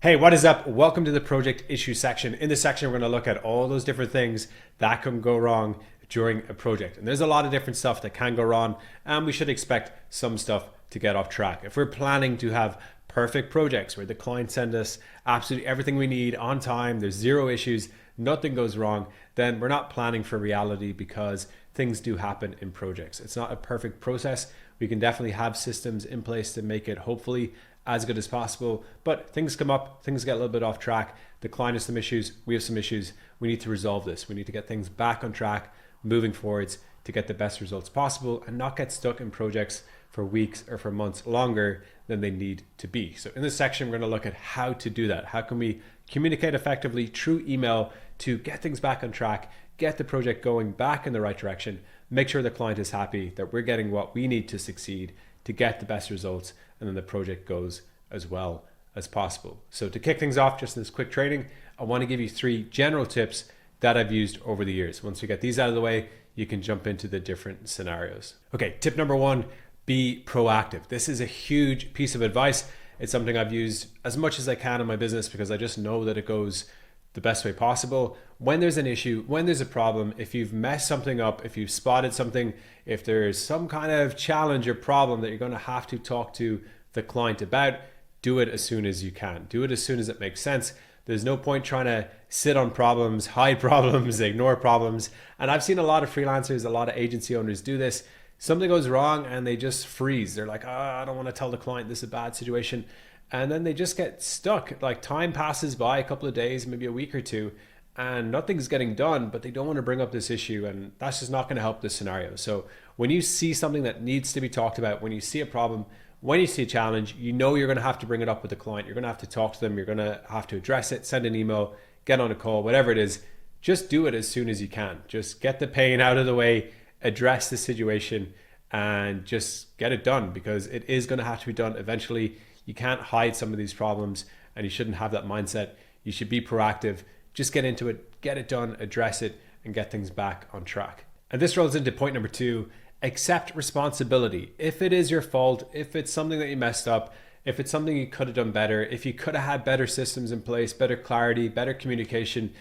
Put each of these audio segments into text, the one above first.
Hey, what is up? Welcome to the project issue section. In this section, we're going to look at all those different things that can go wrong during a project. And there's a lot of different stuff that can go wrong, and we should expect some stuff to get off track. If we're planning to have perfect projects where the client sends us absolutely everything we need on time, there's zero issues, nothing goes wrong, then we're not planning for reality because things do happen in projects. It's not a perfect process. We can definitely have systems in place to make it hopefully as good as possible, but things come up, things get a little bit off track. The client has some issues, we have some issues. We need to resolve this. We need to get things back on track, moving forwards to get the best results possible and not get stuck in projects for weeks or for months longer than they need to be. So in this section, we're going to look at how to do that. How can we communicate effectively through email to get things back on track, get the project going back in the right direction, make sure the client is happy that we're getting what we need to succeed to get the best results, and then the project goes as well as possible. So to kick things off, just in this quick training, I want to give you 3 general tips that I've used over the years. Once we get these out of the way, you can jump into the different scenarios. Okay, tip number 1, be proactive. This is a huge piece of advice. It's something I've used as much as I can in my business because I just know that it goes the best way possible. When there's an issue, when there's a problem, if you've messed something up, if you've spotted something, if there's some kind of challenge or problem that you're going to have to talk to the client about, do it as soon as you can. Do it as soon as it makes sense. There's no point trying to sit on problems, hide problems, ignore problems. And I've seen a lot of freelancers, a lot of agency owners do this. Something goes wrong and they just freeze. They're like, I don't want to tell the client this is a bad situation. And then they just get stuck. Like time passes by, a couple of days, maybe a week or two, and nothing's getting done, but they don't want to bring up this issue. And that's just not going to help this scenario. So when you see something that needs to be talked about, when you see a problem, when you see a challenge, you know you're going to have to bring it up with the client. You're going to have to talk to them. You're going to have to address it, send an email, get on a call, whatever it is. Just do it as soon as you can. Just get the pain out of the way, address the situation, and just get it done because it is going to have to be done eventually. You can't hide some of these problems and you shouldn't have that mindset. You should be proactive. Just get into it, get it done, address it, and get things back on track. And this rolls into point number 2, accept responsibility. If it is your fault, if it's something that you messed up, if it's something you could have done better, if you could have had better systems in place, better clarity, better communication,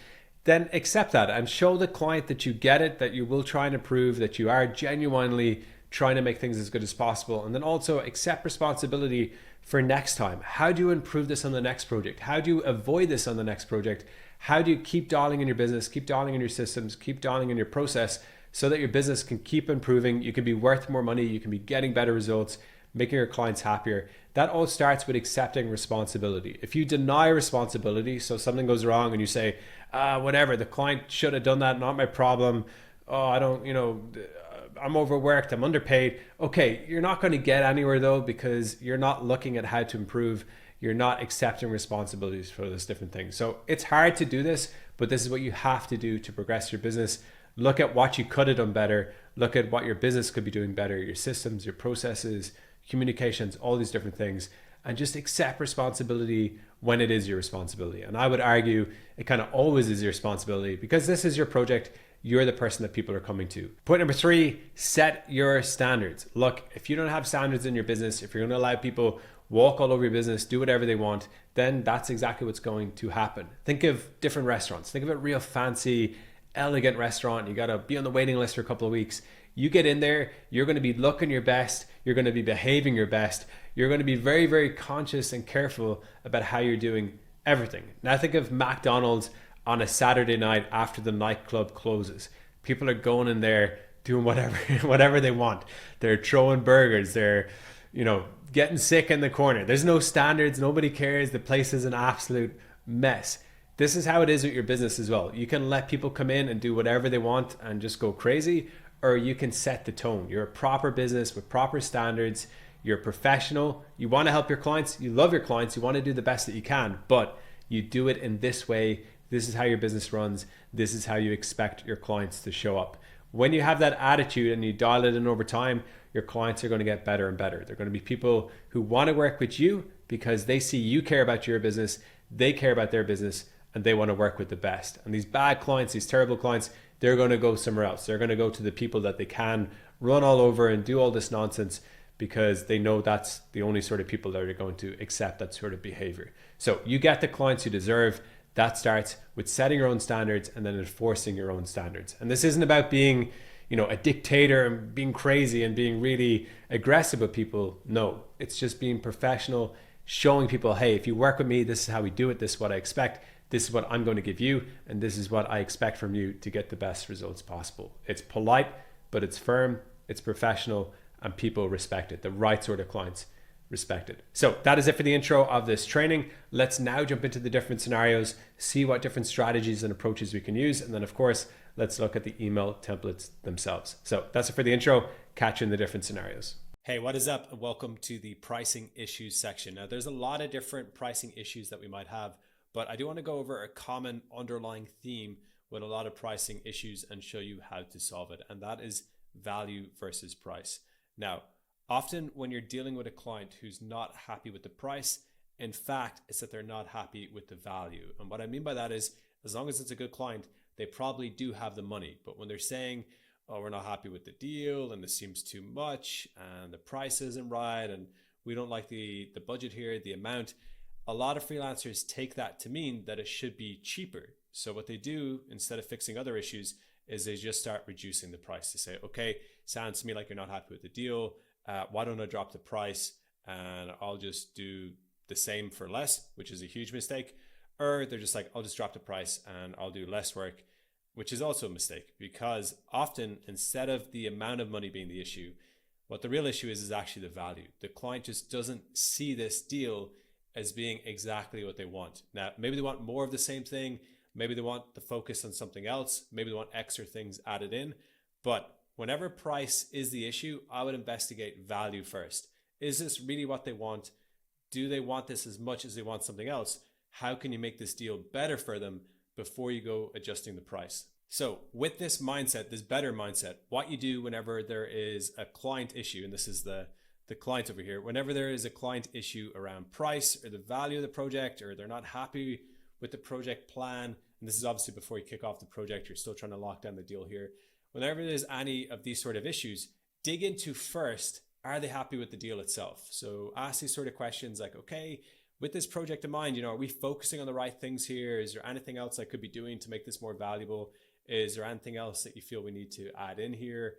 then accept that and show the client that you get it, that you will try and improve, that you are genuinely trying to make things as good as possible. And then also accept responsibility for next time. How do you improve this on the next project? How do you avoid this on the next project? How do you keep dialing in your business, keep dialing in your systems, keep dialing in your process so that your business can keep improving? You can be worth more money, you can be getting better results, making your clients happier. That all starts with accepting responsibility. If you deny responsibility, so something goes wrong and you say, whatever, the client should have done that, not my problem. Oh, I don't, I'm overworked, I'm underpaid. Okay, you're not going to get anywhere though because you're not looking at how to improve. You're not accepting responsibilities for those different things. So it's hard to do this, but this is what you have to do to progress your business. Look at what you could have done better. Look at what your business could be doing better, your systems, your processes, communications, all these different things, and just accept responsibility when it is your responsibility. And I would argue it kind of always is your responsibility because this is your project. You're the person that people are coming to. Point number 3, set your standards. Look, if you don't have standards in your business, if you're going to allow people walk all over your business, do whatever they want, then that's exactly what's going to happen. Think of different restaurants. Think of a real fancy, elegant restaurant. You got to be on the waiting list for a couple of weeks. You get in there, you're going to be looking your best. You're going to be behaving your best. You're going to be very, very conscious and careful about how you're doing everything. Now think of McDonald's on a Saturday night after the nightclub closes. People are going in there doing whatever they want. They're throwing burgers. They're, getting sick in the corner. There's no standards. Nobody cares. The place is an absolute mess. This is how it is with your business as well. You can let people come in and do whatever they want and just go crazy, or you can set the tone. You're a proper business with proper standards. You're a professional. You want to help your clients. You love your clients. You want to do the best that you can, but you do it in this way. This is how your business runs. This is how you expect your clients to show up. When you have that attitude and you dial it in over time, your clients are going to get better and better. They're going to be people who want to work with you because they see you care about your business, they care about their business, and they want to work with the best. And these bad clients, these terrible clients, they're going to go somewhere else. They're going to go to the people that they can run all over and do all this nonsense because they know that's the only sort of people that are going to accept that sort of behavior. So you get the clients you deserve. That starts with setting your own standards and then enforcing your own standards. And this isn't about being, a dictator and being crazy and being really aggressive with people. No, it's just being professional, showing people, hey, if you work with me, this is how we do it. This is what I expect. This is what I'm going to give you. And this is what I expect from you to get the best results possible. It's polite, but it's firm, it's professional, and people respect it. The right sort of clients respect it. So that is it for the intro of this training. Let's now jump into the different scenarios, see what different strategies and approaches we can use. And then of course, let's look at the email templates themselves. So that's it for the intro. Catch you in the different scenarios. Hey, what is up? And welcome to the pricing issues section. Now there's a lot of different pricing issues that we might have, but I do want to go over a common underlying theme with a lot of pricing issues and show you how to solve it. And that is value versus price. Now, often when you're dealing with a client who's not happy with the price, in fact, it's that they're not happy with the value. And what I mean by that is, as long as it's a good client, they probably do have the money. But when they're saying, oh, we're not happy with the deal and this seems too much and the price isn't right and we don't like the budget here, the amount, a lot of freelancers take that to mean that it should be cheaper. So what they do, instead of fixing other issues, is they just start reducing the price. They say, okay, sounds to me like you're not happy with the deal. Why don't I drop the price and I'll just do the same for less, which is a huge mistake. Or they're just like, I'll just drop the price and I'll do less work, which is also a mistake, because often instead of the amount of money being the issue, what the real issue is actually the value. The client just doesn't see this deal as being exactly what they want. Now, maybe they want more of the same thing. Maybe they want the focus on something else. Maybe they want extra things added in. But whenever price is the issue, I would investigate value first. Is this really what they want? Do they want this as much as they want something else? How can you make this deal better for them before you go adjusting the price? So with this mindset, this better mindset, what you do whenever there is a client issue, and this is the client over here, whenever there is a client issue around price or the value of the project, or they're not happy with the project plan, and this is obviously before you kick off the project, you're still trying to lock down the deal here. Whenever there's any of these sort of issues, dig into first, are they happy with the deal itself? So ask these sort of questions like, okay, with this project in mind, are we focusing on the right things here? Is there anything else I could be doing to make this more valuable? Is there anything else that you feel we need to add in here?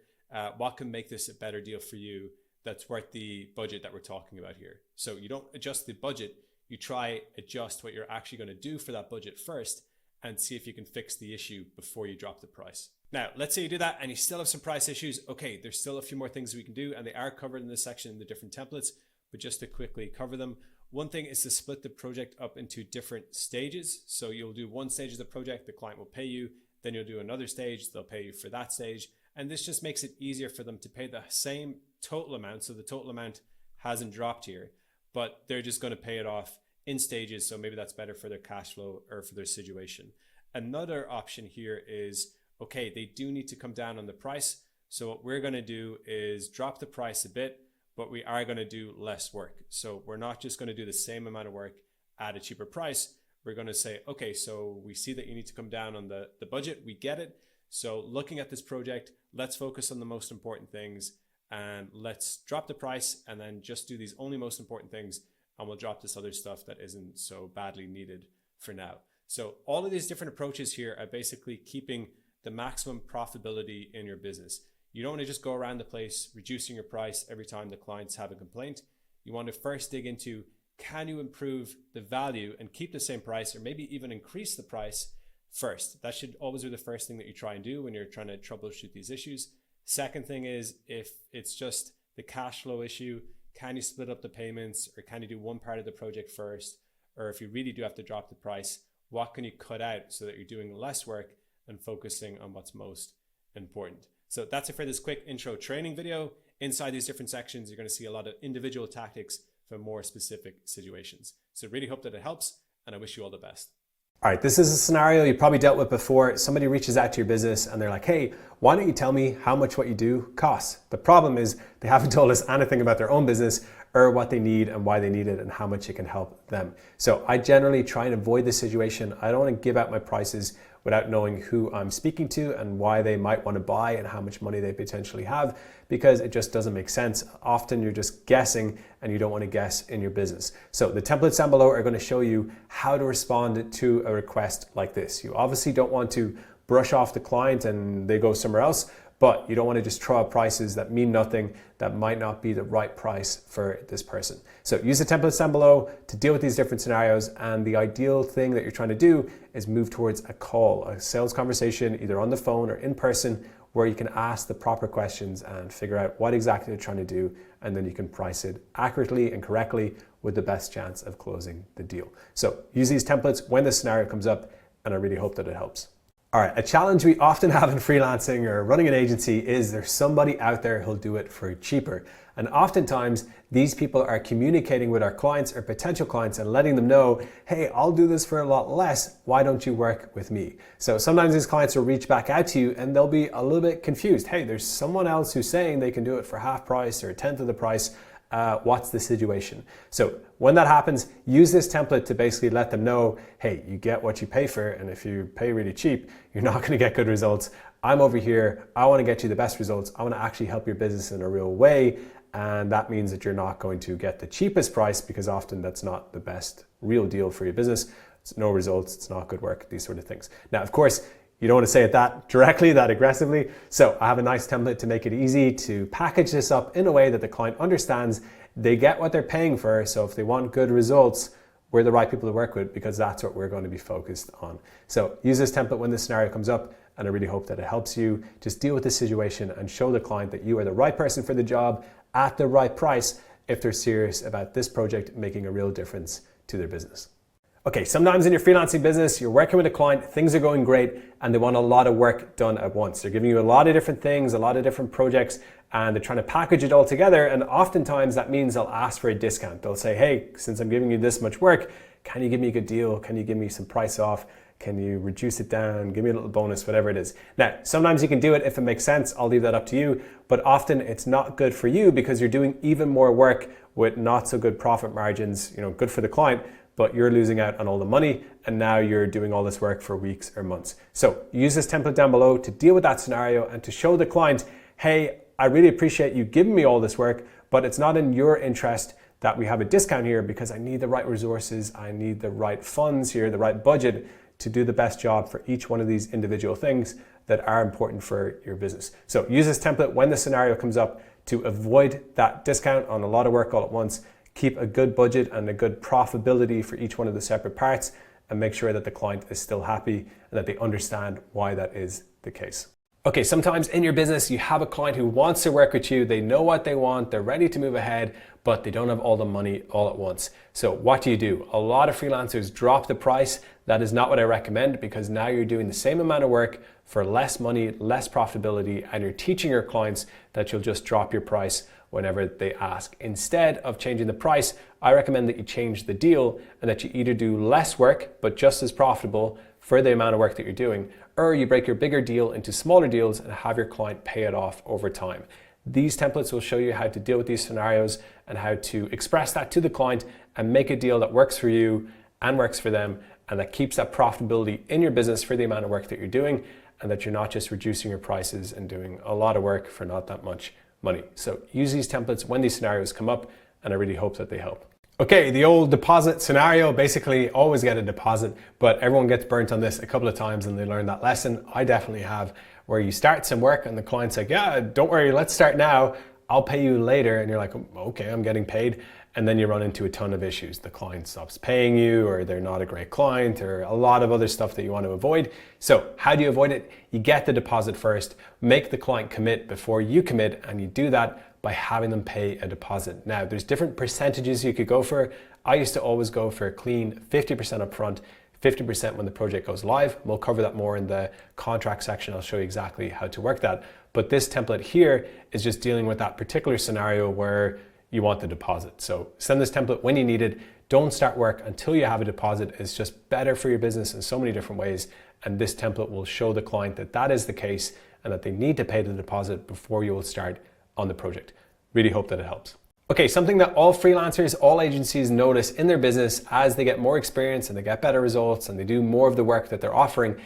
What can make this a better deal for you that's worth the budget that we're talking about here? So you don't adjust the budget, you try adjust what you're actually going to do for that budget first and see if you can fix the issue before you drop the price. Now, let's say you do that and you still have some price issues. Okay, there's still a few more things we can do and they are covered in this section in the different templates, but just to quickly cover them. One thing is to split the project up into different stages. So you'll do one stage of the project, the client will pay you, then you'll do another stage, they'll pay you for that stage. And this just makes it easier for them to pay the same total amount. So the total amount hasn't dropped here, but they're just going to pay it off in stages. So maybe that's better for their cash flow or for their situation. Another option here is, okay, they do need to come down on the price. So what we're going to do is drop the price a bit, but we are going to do less work. So we're not just going to do the same amount of work at a cheaper price. We're going to say, okay, so we see that you need to come down on the budget. We get it. So looking at this project, let's focus on the most important things and let's drop the price and then just do these only most important things. And we'll drop this other stuff that isn't so badly needed for now. So all of these different approaches here are basically keeping the maximum profitability in your business. You don't want to just go around the place reducing your price every time the clients have a complaint. You want to first dig into, can you improve the value and keep the same price or maybe even increase the price first? That should always be the first thing that you try and do when you're trying to troubleshoot these issues. Second thing is, if it's just the cash flow issue, can you split up the payments or can you do one part of the project first? Or if you really do have to drop the price, what can you cut out so that you're doing less work and focusing on what's most important? So that's it for this quick intro training video. Inside these different sections, you're going to see a lot of individual tactics for more specific situations. So really hope that it helps, and I wish you all the best. All right, this is a scenario you probably dealt with before. Somebody reaches out to your business and they're like, hey, why don't you tell me how much what you do costs? The problem is they haven't told us anything about their own business or what they need and why they need it and how much it can help them. So I generally try and avoid this situation. I don't want to give out my prices without knowing who I'm speaking to and why they might want to buy and how much money they potentially have, because it just doesn't make sense. Often you're just guessing and you don't want to guess in your business. So the templates down below are going to show you how to respond to a request like this. You obviously don't want to brush off the client and they go somewhere else, but you don't want to just throw out prices that mean nothing, that might not be the right price for this person. So use the templates down below to deal with these different scenarios, and the ideal thing that you're trying to do is move towards a call, a sales conversation, either on the phone or in person, where you can ask the proper questions and figure out what exactly they're trying to do, and then you can price it accurately and correctly with the best chance of closing the deal. So use these templates when the scenario comes up, and I really hope that it helps. All right, a challenge we often have in freelancing or running an agency is there's somebody out there who'll do it for cheaper. And oftentimes these people are communicating with our clients or potential clients and letting them know, hey, I'll do this for a lot less. Why don't you work with me? So sometimes these clients will reach back out to you and they'll be a little bit confused. Hey, there's someone else who's saying they can do it for half price or a tenth of the price. What's the situation? So when that happens, use this template to basically let them know, hey, you get what you pay for, and if you pay really cheap, you're not going to get good results. I'm over here. I want to get you the best results. I want to actually help your business in a real way. And that means that you're not going to get the cheapest price, because often that's not the best real deal for your business. It's no results. It's not good work, these sort of things. Now, of course, you don't want to say it that directly, that aggressively. So I have a nice template to make it easy to package this up in a way that the client understands they get what they're paying for. So if they want good results, we're the right people to work with, because that's what we're going to be focused on. So use this template when this scenario comes up, and I really hope that it helps you just deal with this situation and show the client that you are the right person for the job at the right price if they're serious about this project making a real difference to their business. Okay, sometimes in your freelancing business, you're working with a client, things are going great, and they want a lot of work done at once. They're giving you a lot of different things, a lot of different projects, and they're trying to package it all together. And oftentimes that means they'll ask for a discount. They'll say, hey, since I'm giving you this much work, can you give me a good deal? Can you give me some price off? Can you reduce it down? Give me a little bonus, whatever it is. Now, sometimes you can do it if it makes sense. I'll leave that up to you. But often it's not good for you, because you're doing even more work with not so good profit margins, good for the client, but you're losing out on all the money, and now you're doing all this work for weeks or months. So use this template down below to deal with that scenario and to show the client, hey, I really appreciate you giving me all this work, but it's not in your interest that we have a discount here, because I need the right resources, I need the right funds here, the right budget to do the best job for each one of these individual things that are important for your business. So use this template when the scenario comes up to avoid that discount on a lot of work all at once. Keep a good budget and a good profitability for each one of the separate parts, and make sure that the client is still happy and that they understand why that is the case. Okay, sometimes in your business, you have a client who wants to work with you. They know what they want, they're ready to move ahead, but they don't have all the money all at once. So what do? A lot of freelancers drop the price. That is not what I recommend, because now you're doing the same amount of work for less money, less profitability, and you're teaching your clients that you'll just drop your price whenever they ask. Instead of changing the price, I recommend that you change the deal, and that you either do less work, but just as profitable for the amount of work that you're doing, or you break your bigger deal into smaller deals and have your client pay it off over time. These templates will show you how to deal with these scenarios and how to express that to the client and make a deal that works for you and works for them, and that keeps that profitability in your business for the amount of work that you're doing, and that you're not just reducing your prices and doing a lot of work for not that much money. So use these templates when these scenarios come up, and I really hope that they help. Okay, the old deposit scenario, basically always get a deposit, but everyone gets burnt on this a couple of times and they learn that lesson. I definitely have, where you start some work and the client's like, yeah, don't worry, let's start now. I'll pay you later. And you're like, okay, I'm getting paid. And then you run into a ton of issues. The client stops paying you, or they're not a great client, or a lot of other stuff that you want to avoid. So how do you avoid it? You get the deposit first, make the client commit before you commit, and you do that by having them pay a deposit. Now, there's different percentages you could go for. I used to always go for a clean 50% upfront, 50% when the project goes live. We'll cover that more in the contract section. I'll show you exactly how to work that. But this template here is just dealing with that particular scenario where you want the deposit. So send this template when you need it. Don't start work until you have a deposit. It's just better for your business in so many different ways. And this template will show the client that that is the case, and that they need to pay the deposit before you will start on the project. Really hope that it helps. Okay, something that all freelancers, all agencies notice in their business as they get more experience and they get better results and they do more of the work that they're offering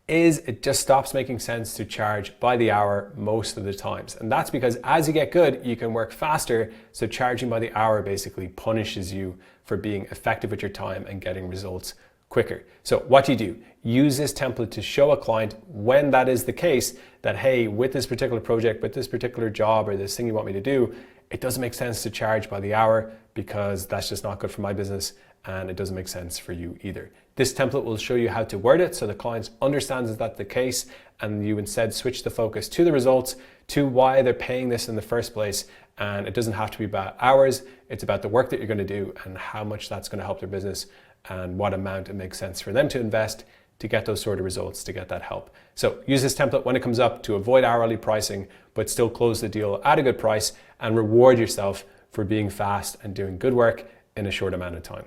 is it just stops making sense to charge by the hour most of the times. And that's because as you get good, you can work faster. So charging by the hour basically punishes you for being effective with your time and getting results quicker. So what do? Use this template to show a client when that is the case that, hey, with this particular project, with this particular job or this thing you want me to do, it doesn't make sense to charge by the hour because that's just not good for my business and it doesn't make sense for you either. This template will show you how to word it so the client understands that that's the case and you instead switch the focus to the results, to why they're paying this in the first place. And it doesn't have to be about hours, it's about the work that you're going to do and how much that's going to help their business and what amount it makes sense for them to invest to get those sort of results, to get that help. So use this template when it comes up to avoid hourly pricing, but still close the deal at a good price and reward yourself for being fast and doing good work in a short amount of time.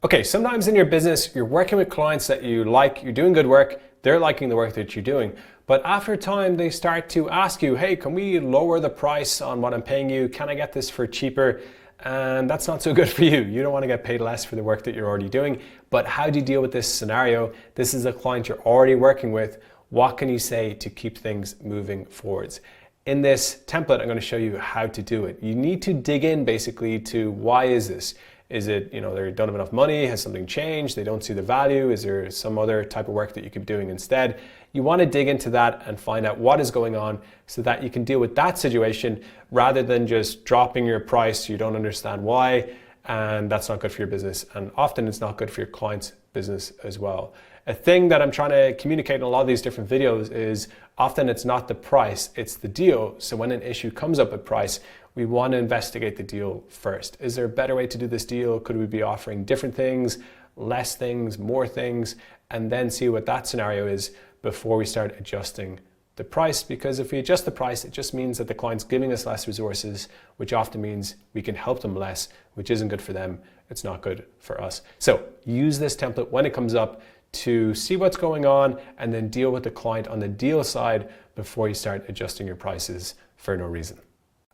Okay, sometimes in your business, you're working with clients that you like, you're doing good work, they're liking the work that you're doing, but after a time they start to ask you, hey, can we lower the price on what I'm paying you? Can I get this for cheaper? And that's not so good for you. You don't want to get paid less for the work that you're already doing. But how do you deal with this scenario? This is a client you're already working with. What can you say to keep things moving forwards? In this template, I'm going to show you how to do it. You need to dig in basically to why is this? Is it, they don't have enough money? Has something changed? They don't see the value? Is there some other type of work that you could be doing instead? You want to dig into that and find out what is going on so that you can deal with that situation rather than just dropping your price. You don't understand why, and that's not good for your business. And often it's not good for your client's business as well. A thing that I'm trying to communicate in a lot of these different videos is often it's not the price, it's the deal. So when an issue comes up at price, we want to investigate the deal first. Is there a better way to do this deal? Could we be offering different things, less things, more things, and then see what that scenario is before we start adjusting the price? Because if we adjust the price, it just means that the client's giving us less resources, which often means we can help them less, which isn't good for them. It's not good for us. So use this template when it comes up to see what's going on and then deal with the client on the deal side before you start adjusting your prices for no reason.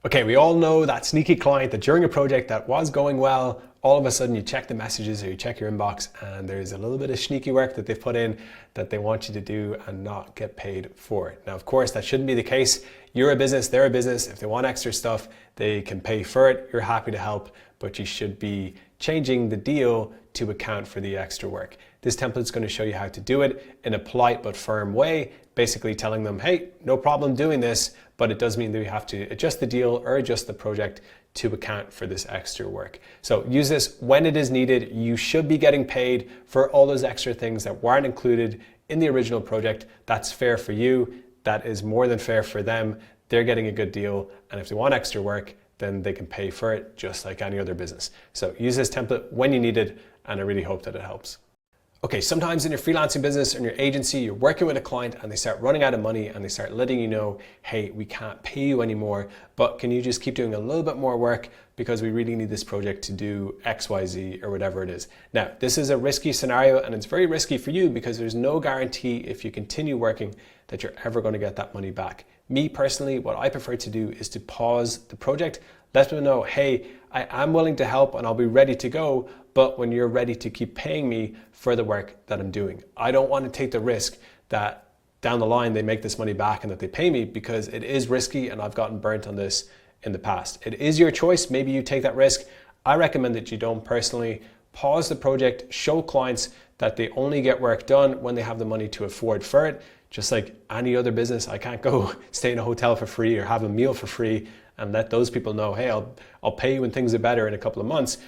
Okay, we all know that sneaky client that during a project that was going well, all of a sudden you check the messages or you check your inbox and there's a little bit of sneaky work that they've put in that they want you to do and not get paid for it. Now, of course, that shouldn't be the case. You're a business, they're a business. If they want extra stuff, they can pay for it. You're happy to help, but you should be changing the deal to account for the extra work. This template is going to show you how to do it in a polite but firm way, basically telling them, hey, no problem doing this, but it does mean that we have to adjust the deal or adjust the project to account for this extra work. So use this when it is needed. You should be getting paid for all those extra things that weren't included in the original project. That's fair for you. That is more than fair for them. They're getting a good deal. And if they want extra work, then they can pay for it just like any other business. So use this template when you need it, and I really hope that it helps. Okay, sometimes in your freelancing business or in your agency, you're working with a client and they start running out of money and they start letting you know, hey, we can't pay you anymore, but can you just keep doing a little bit more work because we really need this project to do X, Y, Z or whatever it is. Now, this is a risky scenario and it's very risky for you because there's no guarantee if you continue working that you're ever going to get that money back. Me personally, what I prefer to do is to pause the project, let them know, hey, I am willing to help and I'll be ready to go, but when you're ready to keep paying me for the work that I'm doing. I don't want to take the risk that down the line they make this money back and that they pay me, because it is risky and I've gotten burnt on this in the past. It is your choice. Maybe you take that risk. I recommend that you don't personally. Pause the project, show clients that they only get work done when they have the money to afford for it. Just like any other business, I can't go stay in a hotel for free or have a meal for free and let those people know, hey, I'll pay you when things are better in a couple of months.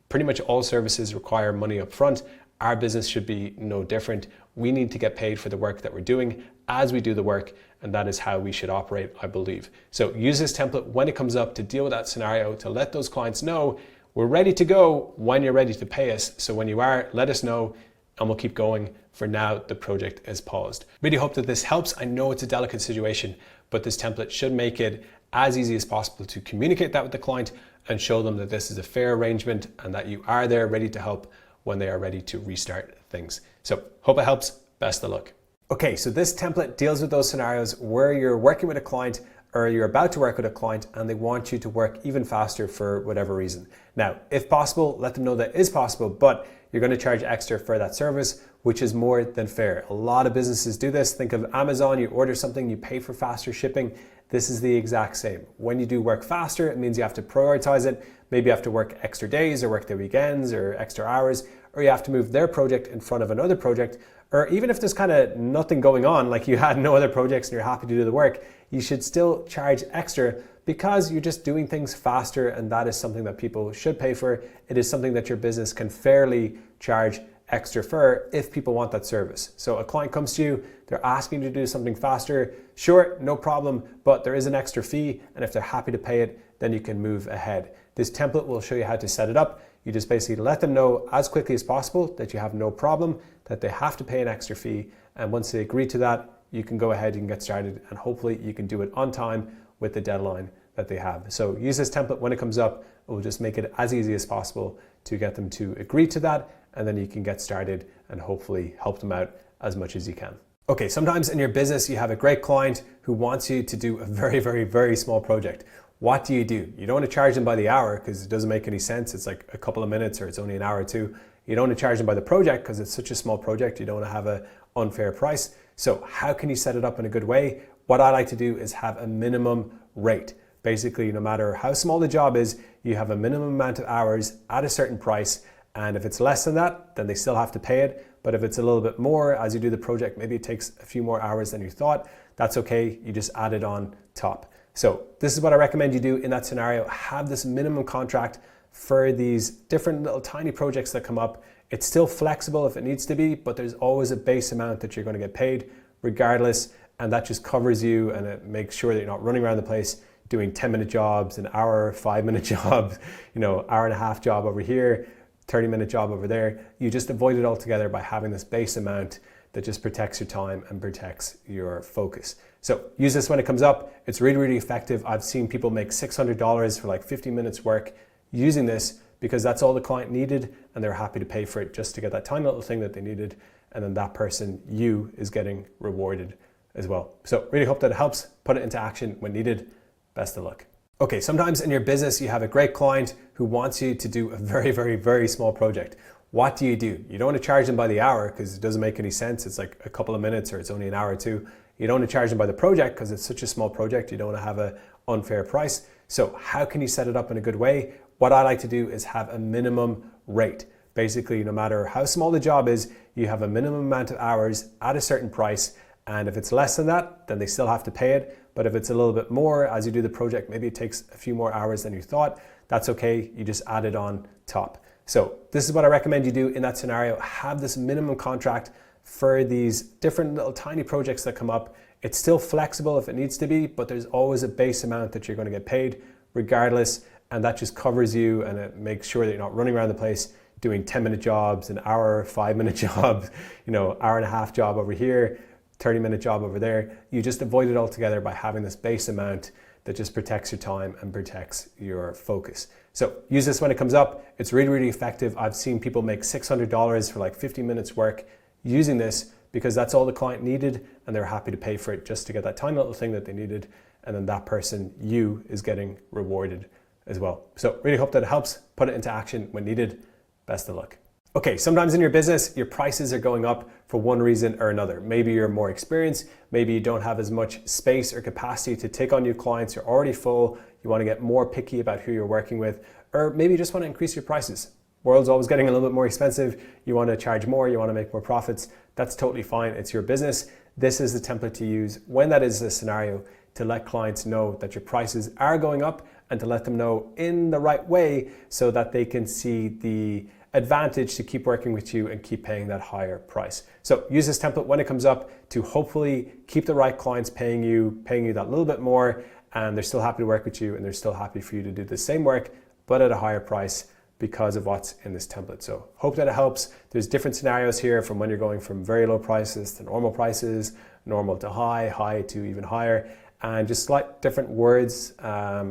Pretty much all services require money up front. Our business should be no different. We need to get paid for the work that we're doing as we do the work, and that is how we should operate, I believe. So use this template when it comes up to deal with that scenario, to let those clients know we're ready to go when you're ready to pay us. So when you are, let us know and we'll keep going. For now, the project is paused. Really hope that this helps. I know it's a delicate situation, but this template should make it as easy as possible to communicate that with the client and show them that this is a fair arrangement and that you are there ready to help when they are ready to restart things. So hope it helps. Best of luck. Okay, so this template deals with those scenarios where you're working with a client or you're about to work with a client and they want you to work even faster for whatever reason. Now, if possible, let them know that is possible, but you're going to charge extra for that service, which is more than fair. A lot of businesses do this. Think of Amazon, you order something, you pay for faster shipping. This is the exact same. When you do work faster, it means you have to prioritize it. Maybe you have to work extra days or work their weekends or extra hours, or you have to move their project in front of another project. Or even if there's kind of nothing going on, like you had no other projects and you're happy to do the work, you should still charge extra because you're just doing things faster, and that is something that people should pay for. It is something that your business can fairly charge extra for if people want that service. So a client comes to you, they're asking you to do something faster, sure, no problem, but there is an extra fee, and if they're happy to pay it, then you can move ahead. This template will show you how to set it up. You just basically let them know as quickly as possible that you have no problem, that they have to pay an extra fee, and once they agree to that, you can go ahead and get started, and hopefully you can do it on time with the deadline that they have. So use this template when it comes up. It will just make it as easy as possible to get them to agree to that, and then you can get started and hopefully help them out as much as you can. Okay, sometimes in your business you have a great client who wants you to do a very small project. What do? You don't want to charge them by the hour because it doesn't make any sense. It's like a couple of minutes or it's only an hour or two. You don't want to charge them by the project because it's such a small project. You don't want to have an unfair price. So how can you set it up in a good way? What I like to do is have a minimum rate. Basically, no matter how small the job is, you have a minimum amount of hours at a certain price. And if it's less than that, then they still have to pay it. But if it's a little bit more as you do the project, maybe it takes a few more hours than you thought, that's okay. You just add it on top. So this is what I recommend you do in that scenario. Have this minimum contract for these different little tiny projects that come up. It's still flexible if it needs to be, but there's always a base amount that you're going to get paid regardless. And that just covers you, and it makes sure that you're not running around the place doing 10-minute jobs, an hour, 5-minute jobs, hour and a half job over here, 30-minute job over there. You just avoid it altogether by having this base amount that just protects your time and protects your focus. So use this when it comes up. It's really effective. I've seen people make $600 for like 50 minutes work using this because that's all the client needed, and they're happy to pay for it just to get that tiny little thing that they needed. And then that person, you, is getting rewarded as well. So really hope that it helps. Put it into action when needed. Best of luck. Okay, sometimes in your business, you have a great client who wants you to do a very small project. What do? You don't want to charge them by the hour because it doesn't make any sense. It's like a couple of minutes or it's only an hour or two. You don't want to charge them by the project because it's such a small project. You don't want to have an unfair price. So how can you set it up in a good way? What I like to do is have a minimum rate. Basically, no matter how small the job is, you have a minimum amount of hours at a certain price. And if it's less than that, then they still have to pay it. But if it's a little bit more as you do the project, maybe it takes a few more hours than you thought, that's okay. You just add it on top. So this is what I recommend you do in that scenario. Have this minimum contract for these different little tiny projects that come up. It's still flexible if it needs to be, but there's always a base amount that you're going to get paid regardless. And that just covers you, and it makes sure that you're not running around the place doing 10-minute jobs, an hour, 5-minute jobs, hour and a half job over here, 30-minute job over there. You just avoid it altogether by having this base amount that just protects your time and protects your focus. So use this when it comes up. It's really effective. I've seen people make $600 for like 50 minutes work using this because that's all the client needed, and they're happy to pay for it just to get that tiny little thing that they needed. And then that person, you, is getting rewarded as well. So really hope that it helps. Put it into action when needed. Best of luck. Okay, sometimes in your business, your prices are going up for one reason or another. Maybe you're more experienced, maybe you don't have as much space or capacity to take on new clients, you're already full, you want to get more picky about who you're working with, or maybe you just want to increase your prices. World's always getting a little bit more expensive, you want to charge more, you want to make more profits. That's totally fine, it's your business. This is the template to use when that is the scenario, to let clients know that your prices are going up and to let them know in the right way so that they can see the advantage to keep working with you and keep paying that higher price. So use this template when it comes up to hopefully keep the right clients paying you that little bit more, and they're still happy to work with you, and they're still happy for you to do the same work but at a higher price because of what's in this template. So hope that it helps. There's different scenarios here from when you're going from very low prices to normal prices, normal to high, high to even higher, and just slight different words,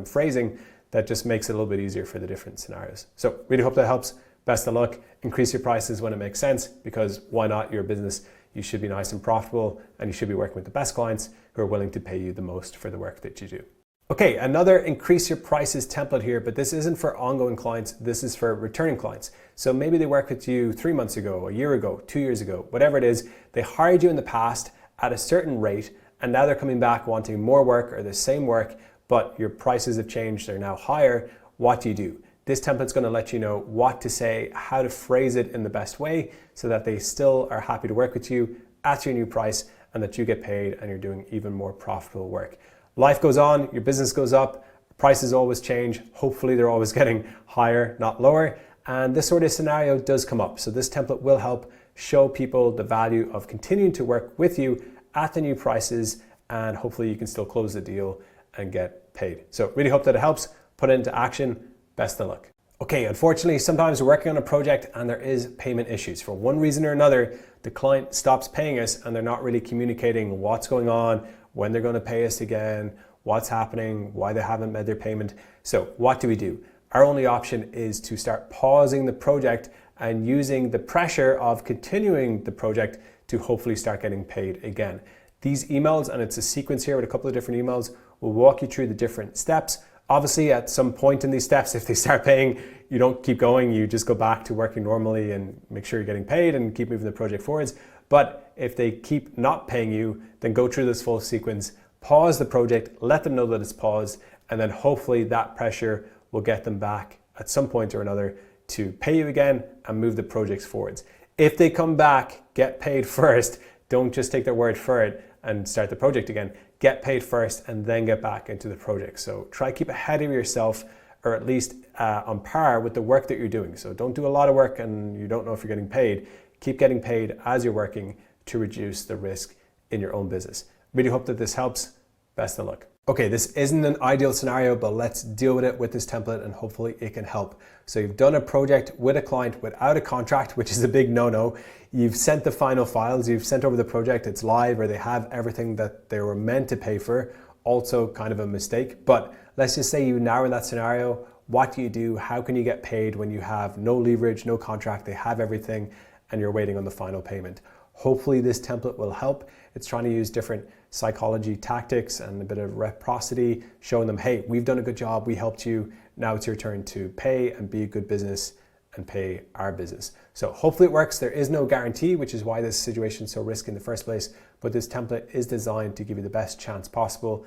phrasing that just makes it a little bit easier for the different scenarios. So really hope that helps. Best of luck. Increase your prices when it makes sense, because why not? Your business, you should be nice and profitable, and you should be working with the best clients who are willing to pay you the most for the work that you do. Okay, another increase your prices template here, but this isn't for ongoing clients, this is for returning clients. So maybe they worked with you 3 months ago, a year ago, 2 years ago, whatever it is, they hired you in the past at a certain rate, and now they're coming back wanting more work or the same work, but your prices have changed, they're now higher. What do? This template's gonna let you know what to say, how to phrase it in the best way so that they still are happy to work with you at your new price and that you get paid and you're doing even more profitable work. Life goes on, your business goes up, prices always change. Hopefully they're always getting higher, not lower. And this sort of scenario does come up. So this template will help show people the value of continuing to work with you at the new prices, and hopefully you can still close the deal and get paid. So really hope that it helps. Put it into action. Best of luck. Okay, unfortunately, sometimes we're working on a project and there is payment issues. For one reason or another, the client stops paying us and they're not really communicating what's going on, when they're going to pay us again, what's happening, why they haven't made their payment. So what do? Our only option is to start pausing the project and using the pressure of continuing the project to hopefully start getting paid again. These emails, and it's a sequence here with a couple of different emails, will walk you through the different steps. Obviously, at some point in these steps, if they start paying, you don't keep going, you just go back to working normally and make sure you're getting paid and keep moving the project forwards. But if they keep not paying you, then go through this full sequence, pause the project, let them know that it's paused, and then hopefully that pressure will get them back at some point or another to pay you again and move the projects forwards. If they come back, get paid first. Don't just take their word for it and start the project again. Get paid first and then get back into the project. So try to keep ahead of yourself, or at least on par with the work that you're doing. So don't do a lot of work and you don't know if you're getting paid. Keep getting paid as you're working to reduce the risk in your own business. Really hope that this helps. Best of luck. Okay, this isn't an ideal scenario, but let's deal with it with this template and hopefully it can help. So you've done a project with a client without a contract, which is a big no-no. You've sent the final files, you've sent over the project, it's live, or they have everything that they were meant to pay for. Also kind of a mistake, but let's just say you now in that scenario, what do? How can you get paid when you have no leverage, no contract, they have everything, and you're waiting on the final payment? Hopefully this template will help. It's trying to use different psychology tactics and a bit of reciprocity, showing them, hey, we've done a good job, we helped you, now it's your turn to pay and be a good business and pay our business. So hopefully it works. There is no guarantee, which is why this situation is so risky in the first place, but this template is designed to give you the best chance possible,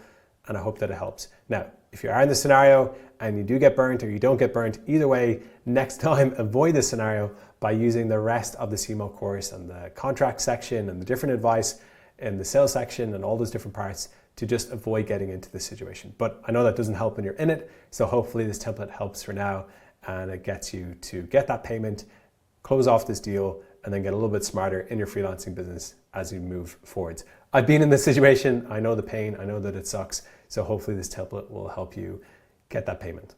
and I hope that it helps. Now, if you are in the scenario and you do get burnt or you don't get burnt, either way, next time avoid this scenario by using the rest of the CMO course and the contract section and the different advice in the sales section and all those different parts to just avoid getting into this situation. But I know that doesn't help when you're in it, so hopefully this template helps for now and it gets you to get that payment, close off this deal, and then get a little bit smarter in your freelancing business as you move forwards. I've been in this situation, I know the pain, I know that it sucks, so hopefully this template will help you get that payment.